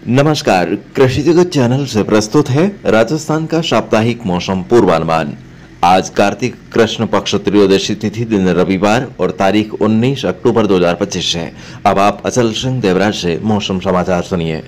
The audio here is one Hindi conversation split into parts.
नमस्कार, कृषि जगत चैनल से प्रस्तुत है राजस्थान का साप्ताहिक मौसम पूर्वानुमान। आज कार्तिक कृष्ण पक्ष त्रयोदशी तिथि दिन रविवार और तारीख 19 अक्टूबर 2025 है। अब आप अचल सिंह देवराज से मौसम समाचार सुनिए।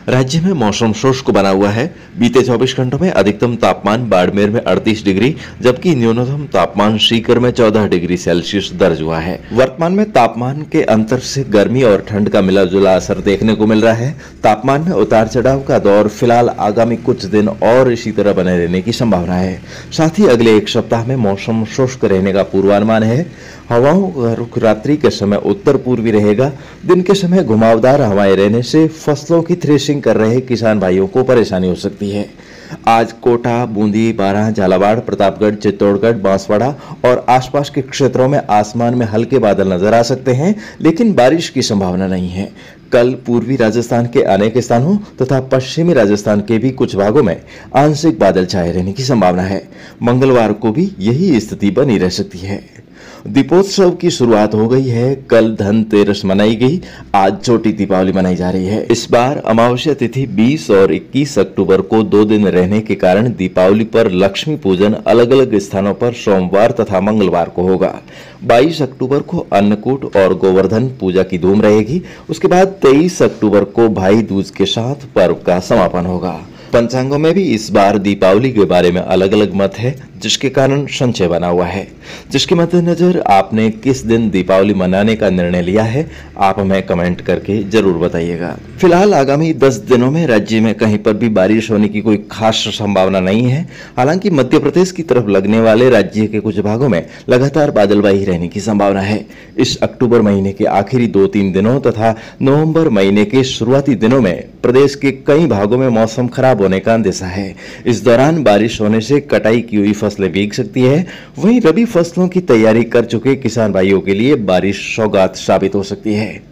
राज्य में मौसम शुष्क बना हुआ है। बीते 24 घंटों में अधिकतम तापमान बाड़मेर में 38 डिग्री जबकि न्यूनतम तापमान सीकर में 14 डिग्री सेल्सियस दर्ज हुआ है। वर्तमान में तापमान के अंतर से गर्मी और ठंड का मिला जुला असर देखने को मिल रहा है। तापमान में उतार चढ़ाव का दौर फिलहाल आगामी कुछ दिन और इसी तरह बने रहने की संभावना है। साथ ही अगले एक सप्ताह में मौसम शुष्क रहने का पूर्वानुमान है। हवाओं का रुख रात्रि के समय उत्तर पूर्वी रहेगा। दिन के समय घुमावदार हवाएं रहने से फसलों की थ्रेशिंग कर रहे किसान भाइयों को परेशानी हो सकती है। आज कोटा, बूंदी, बारां, झालावाड़, प्रतापगढ़, चित्तौड़गढ़, बांसवाड़ा और आसपास के क्षेत्रों में आसमान में हल्के बादल नजर आ सकते हैं, लेकिन बारिश की संभावना नहीं है। कल पूर्वी राजस्थान के अनेक स्थानों तथा पश्चिमी राजस्थान के भी कुछ भागों में आंशिक बादल छाए रहने की संभावना है। मंगलवार को भी यही स्थिति बनी रह सकती है। दीपोत्सव की शुरुआत हो गई है। कल धनतेरस मनाई गई, आज छोटी दीपावली मनाई जा रही है। इस बार अमावस्या तिथि 20 और 21 अक्टूबर को 2 दिन रहने के कारण दीपावली पर लक्ष्मी पूजन अलग अलग स्थानों पर सोमवार तथा मंगलवार को होगा। 22 अक्टूबर को अन्नकूट और गोवर्धन पूजा की धूम रहेगी। उसके बाद 23 अक्टूबर को भाई दूज के साथ पर्व का समापन होगा। पंचांगों में भी इस बार दीपावली के बारे में अलग अलग मत है, जिसके कारण संशय बना हुआ है। जिसके मद्देनजर आपने किस दिन दीपावली मनाने का निर्णय लिया है, आप हमें कमेंट करके जरूर बताइएगा। फिलहाल आगामी 10 दिनों में राज्य में कहीं पर भी बारिश होने की कोई खास संभावना नहीं है। हालांकि मध्य प्रदेश की तरफ लगने वाले राज्य के कुछ भागों में लगातार बादलबाही रहने की संभावना है। इस अक्टूबर महीने के आखिरी 2-3 दिनों तथा नवंबर महीने के शुरुआती दिनों में प्रदेश के कई भागों में मौसम खराब होने का अंदेशा है। इस दौरान बारिश होने से कटाई की हुई फसलें भीग सकती है। वहीं रबी फसलों की तैयारी कर चुके किसान भाइयों के लिए बारिश सौगात साबित हो सकती है।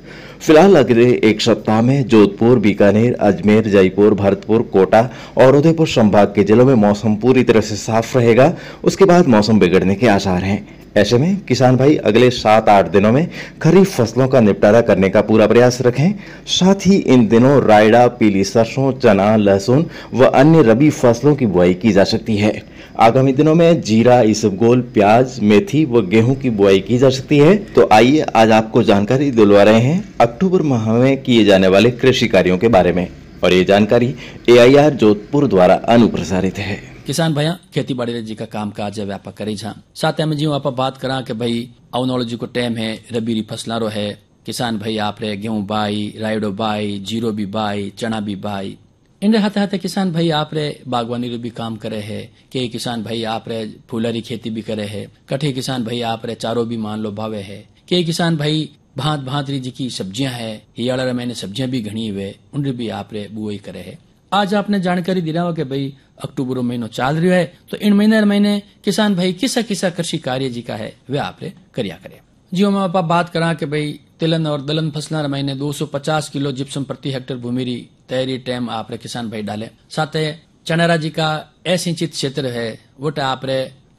फिलहाल अगले एक सप्ताह में जोधपुर, बीकानेर, अजमेर, जयपुर, भरतपुर, कोटा और उदयपुर संभाग के जिलों में मौसम पूरी तरह से साफ रहेगा। उसके बाद मौसम बिगड़ने के आसार हैं। ऐसे में किसान भाई अगले 7-8 दिनों में खरीफ फसलों का निपटारा करने का पूरा प्रयास रखें। साथ ही इन दिनों रायडा, पीली सरसों, चना, लहसुन व अन्य रबी फसलों की बुआई की जा सकती है। आगामी दिनों में जीरा, इसबगोल, प्याज, मेथी व गेहूं की बुआई की जा सकती है। तो आइए आज आपको जानकारी दिलवा रहे हैं अक्टूबर माह में किए जाने वाले कृषि कार्यों के बारे में, और ये जानकारी AIR जोधपुर द्वारा अनुप्रसारित है। किसान भाइया खेती बाड़ी जी का काम काज व्यापक करे छा। साथ में जो आप बात करा कि भाई अवनौलजी को टाइम है, रबी री फसलां रो है। किसान भाई आप रे गेहूं बाई, रायडो बाई, जीरो भी बाई, चना भी बाई। इन हाथे हाथे किसान भाई आप रे बागवानी रो भी काम करे है। के किसान भाई आप रे फूलरी खेती भी करे है। कठे किसान भाई आप रे चारो भी मान लो भावे है। के किसान भाई भांत भांत री जी की सब्जियां है, हियाड़ा मैंने सब्जियां भी घनी हुए, उन भी आप रे बुआई करे है। आज आपने जानकारी दी रहा हो कि भाई अक्टूबर महीनो चाल रही है, तो इन महीने किसान भाई किसा किसा कृषि कार्य जी का है वे आप करिया करे। जियो में आप बात करा कि भाई तिलन और दलहन फसला महीने 250 किलो जिप्सम प्रति हेक्टर भूमि री तैयारी टाइम आप किसान भाई डाले। साथ चनारा जी का असिंचित क्षेत्र है वो आप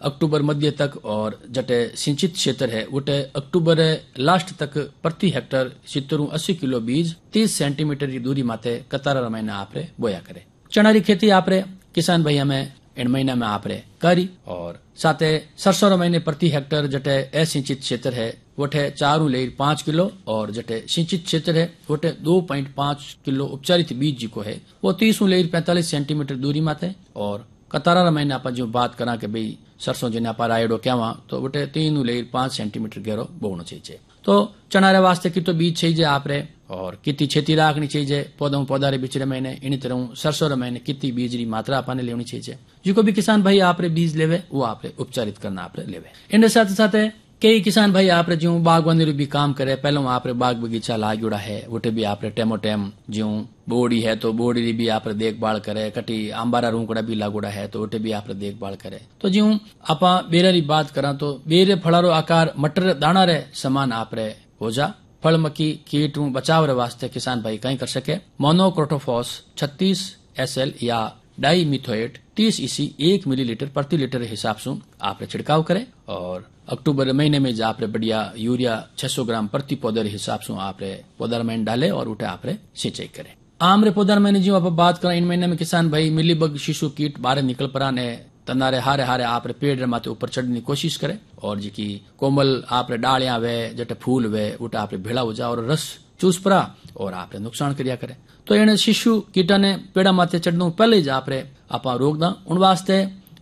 अक्टूबर मध्य तक, और जटे सिंचित क्षेत्र है वो अक्टूबर लास्ट तक प्रति हेक्टर 70-80 किलो बीज 30 सेंटीमीटर की दूरी माथे कतारा महीना आप बोया करे। चना री खेती आप किसान भाई हमें इन महीना में आप करी। और साथ सरसों महीने प्रति हेक्टर जटे असिंचित क्षेत्र है वो 4.5 किलो, और जटे सिंचित क्षेत्र है वो 2.5 किलो उपचारित बीज जी को है वो 30.45 सेंटीमीटर दूरी माथे। और कतारा महीने आप जो बात करा कि भाई सरसों जिन्हें आप रायडो क्या तो वो 3.5 सेंटीमीटर गहरो बोना चाहिए। तो चना रे वास्ते की तो बीज चाहिए आप और कितनी खेती राखनी चाहिए पौधा रे बिचरे महीने। इन तरह सरसों महीने कितनी बीज री मात्रा आपने लेनी चाहिए। जिको भी किसान भाई आप बीज लेवे वो आप उपचारित करना आप लेवे। इन साथ साथ कई किसान भाई आप जो बागवानी भी काम करे, पहले आप बाग बगीचा लागुड़ा है वो भी आप टेमो टेम जो बोड़ी है तो बोड़ी भी आप देखभाल करे। कटी आंबारा रूकड़ा भी लागुड़ा है तो वो भी आप देखभाल करे। तो जो आप बेरा री बात करा तो बेरे फड़ारो आकार मटर दाना रे समान आप हो जा। फल मक्की कीट बचाव रे वास्ते किसान भाई कहीं कर सके मोनोक्रोटोफॉस 36 SL या डाईमिथोएट 30 EC 1 मिलीलीटर प्रति लीटर हिसाब से आप छिड़काव करें। और अक्टूबर महीने में आप बढ़िया यूरिया 600 ग्राम प्रति पौधे हिसाब से आप पौधा में डाले और उठे आप सिंचाई करें। आमरे पौधा मैंने जो आप बात करा, इन महीने में किसान भाई मिलीबग शिशु कीट बाहर निकल पड़ा ने तनारे हारे हारे आपरे पेड़ माथे ऊपर चढ़ने की कोशिश करे और जी की कोमल आपरे डालियां वे जटे फूल वे उटा आपरे भेड़ा हो जा और रस चूस पड़ा और आपरे नुकसान करिया करे। तो इन शिशु कीटा ने पेड़ा माथे चढ़ने पहले ज आपरे आपा रोकदा। उन वास्ते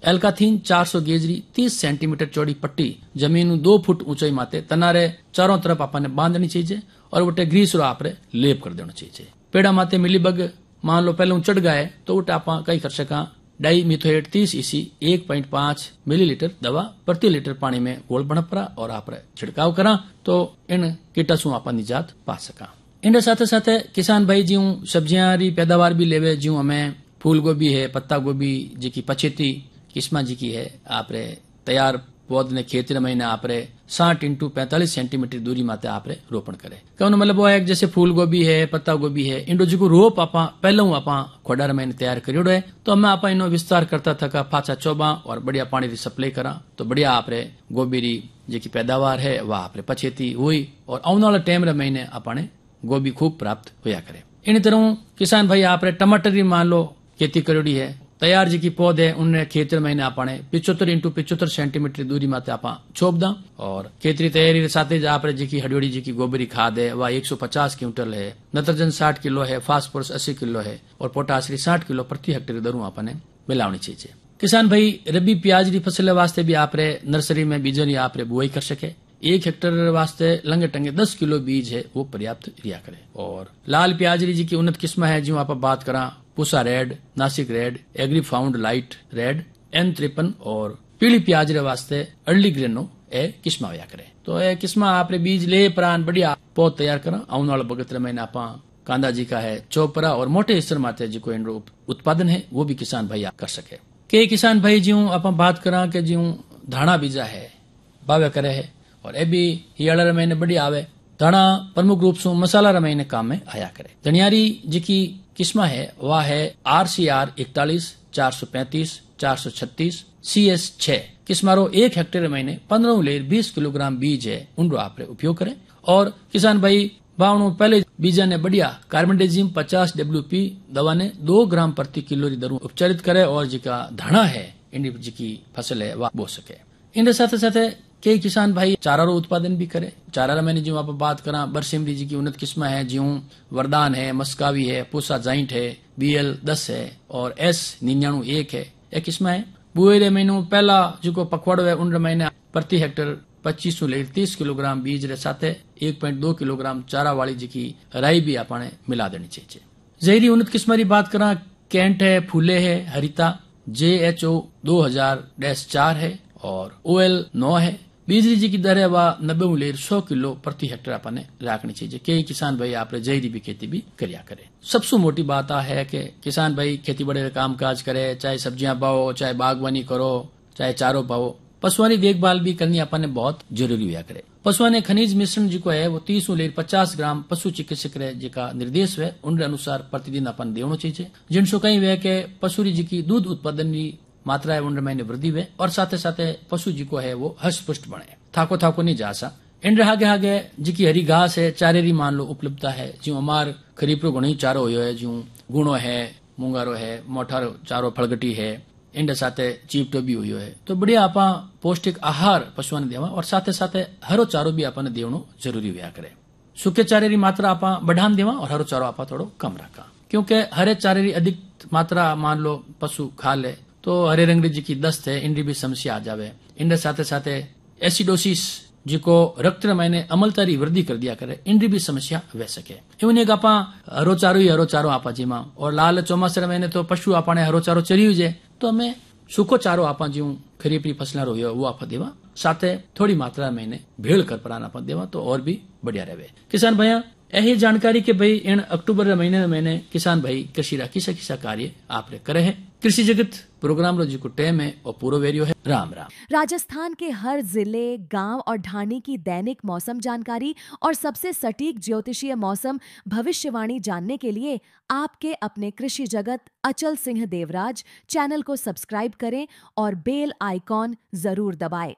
एल्काथीन 400 गेजरी 30 सेंटीमीटर चौड़ी पट्टी जमीन 2 फुट ऊंचाई माथे तनारे चारों तरफ आपने बांधनी चाहिए और उठे ग्रीस रो आपरे लेप कर देना चाहिए। पेड़ा माथे मिलीबग मान लो पहले चढ़ गए तो उठे आप कई कर सका डाई मिथोएट 30 ईसी 1.5 मिलीलीटर दवा प्रति लीटर पानी में घोल बनपरा और आप छिड़काव करा तो इन कीटासु आप निजात पा सका। इन साथ साथ किसान भाई जी सब्जियां री पैदावार भी लेवे, जो हमें फूल गोभी है, पत्ता गोभी जी की पछेती किस्मा जी की है आपरे तैयार पौध ने खेतर महीने आपरे 60 इंटू 45 सेंटीमीटर दूरी माते आपरे रोपण करे। कहने मतलब वो है जैसे फूल गोभी है, पत्ता गोभी है, इंडो जी को रोप आपा पहले आपा खोडार महीने तैयार करियोड़ो है तो हमें आपा इनो विस्तार करता थका फाचा चौबा और बढ़िया पानी री सप्लाई करा तो बढ़िया आपरे गोभी री जी की पैदावार है वह आपरे पछेती हुई और आने वाला टाइम रे महीने आपने गोभी खूब प्राप्त होया करे। इन तरह किसान भाई आपरे टमाटर री मान लो खेती करोड़ी है, तैयार जी की पौधे उनने खेतर महीने आपने 75 इंटू 75 सेंटीमीटर दूरी माते आपा छोप दा और खेतरी तैयारी के साथ आप जी की हडियोड़ी जी की गोबरी खाद है वह 150 क्विंटल है, नत्रजन 60 किलो है, फास्फोरस 80 किलो है और पोटास 60 किलो प्रति हेक्टेयर दरू आपने मिलावनी चाहिए। किसान भाई रबी प्याज की फसल वास्ते भी आपरे नर्सरी में बीजों की आपरे बुआई कर सके। 1 हेक्टेयर वास्ते लंगे टंगे 10 किलो बीज है वो पर्याप्त रिया करे। और लाल प्याज जी की उन्नत किस्म है जो आप बात करा Pusa red, Nasik red, agri found light red, N53 और पीली प्याज रे वास्ते अर्ली ग्रेनो ए किस्मा होया करे। तो ए किस्मा आपरे बीज ले प्रान बढ़िया पौध तैयार करा। आने वाला बगत महीने आपा कांदा जी का है चौपरा और मोटे स्तर माते जी को इनरो उत्पादन है वो भी किसान भाई कर सके। के किसान भाई जी आप बात करा के जी धाना बीजा है बावे करे है और ए भी हियाला महीने बढ़िया आवे। धाना प्रमुख रूप से मसाला रे महीने काम में आया करे। धनियारी जी की किस्मा है वह है RCR 41, 435, 436, CS 6 किस्मारो 1 हेक्टेयर महीने 15 लेर 20 किलोग्राम बीज है उनको आप उपयोग करें। और किसान भाई बावणु पहले बीजा ने बढ़िया कार्बनडेजिम 50 WP दवा ने 2 ग्राम प्रति किलो दरों उपचारित करे और जी का धाना है इन जी की फसल है वह बो सके। इन साथ साथ कई किसान भाई चारा रो उत्पादन भी करे। चारा मैंने जो आप बात करा बरसिमरी जी की उन्नत किस्म है जो वरदान है, मस्कावी है, पूसा जाइंट है, BL 10 है और S99 है एक किस्म है। बुएरे महीनों पहला जो पखवाड़ो है उन महीने प्रति हेक्टेयर 25 ले 30 किलोग्राम बीज रे साथ 1.2 किलोग्राम चारा वाली जी की राई भी आपने मिला देनी चाहिए। जहरी उन्नत किस्म की बात करा कैंट है, फूले है, हरिता JHO 2000-4 है और OL 9 है। बिजली जी की दर है वह 90 लेर 100 किलो प्रति हेक्टेयर आपने रखनी चाहिए। कई किसान भाई आप जहरी भी खेती भी करिया करे। सबसे मोटी बात है कि किसान भाई खेती बड़े काम काज करे, चाहे सब्जियां पाओ, चाहे बागवानी करो, चाहे चारो पाओ, पशुओं देखभाल भी करनी अपने बहुत जरूरी हुआ करे। पशुओं ने खनिज मिश्रण जो है वो 30 लेर 50 ग्राम पशु चिकित्सक जिका निर्देश है उन अनुसार प्रतिदिन अपन देना चाहिए। जिनसो कहीं वे के पशु जी की दूध उत्पादन की मात्रा है उन महीने वृद्धि हुए और साथ साथ पशु जी को है वो हष्ट पुष्ट बने, थाको थाको नहीं जा सा। इन आगे आगे जी की हरी घास है चारेरी मान लो उपलब्धता है जो अमार खरीफ रो घणो चारो हो है जो गुणो है, मुंगारो है, मोठारो चारो फलगटी है, इन साथ चीपटो भी हुई है। तो बढ़िया आपा पौष्टिक आहार पशुओं ने देवा और साथ साथ हरो चारो भी आपने देवनो जरूरी हुआ करे। सूखे चारे री मात्रा आपा बढ़ान देवा और हरो चारो आपा थोड़ो कम रखा क्योंकि हरे चारे री अधिक मात्रा मान लो पशु खा ले तो हरे रंग जी की दस्त है इनकी भी समस्या आ जावे। इन साथ साथ एसिडोसिस जिको रक्त महीने अमलतारी वृद्धि कर दिया करे इनकी भी समस्या वे सके। इवन एक आपा हरो चारो आपा जी में और लाल चौमासे महीने तो पशु आपने हरो चारो चरी हुए तो हमें सूखो चारो आपा जी खरीफ की फसल रो वो आप देवा साथ थोड़ी मात्रा महीने भेड़ कर परान आप देवा तो और भी बढ़िया रहे। किसान भैया यही जानकारी के भाई इन अक्टूबर महीने में मैंने किसान भाई कृषि रा किसा कार्य आप करे है। कृषि जगत प्रोग्राम रोजी को टेम है और पूरा वेरियो है। राम राम। राजस्थान के हर जिले, गांव और ढाणी की दैनिक मौसम जानकारी और सबसे सटीक ज्योतिषीय मौसम भविष्यवाणी जानने के लिए आपके अपने कृषि जगत अचल सिंह देवराज चैनल को सब्सक्राइब करें और बेल आइकॉन जरूर दबाएं।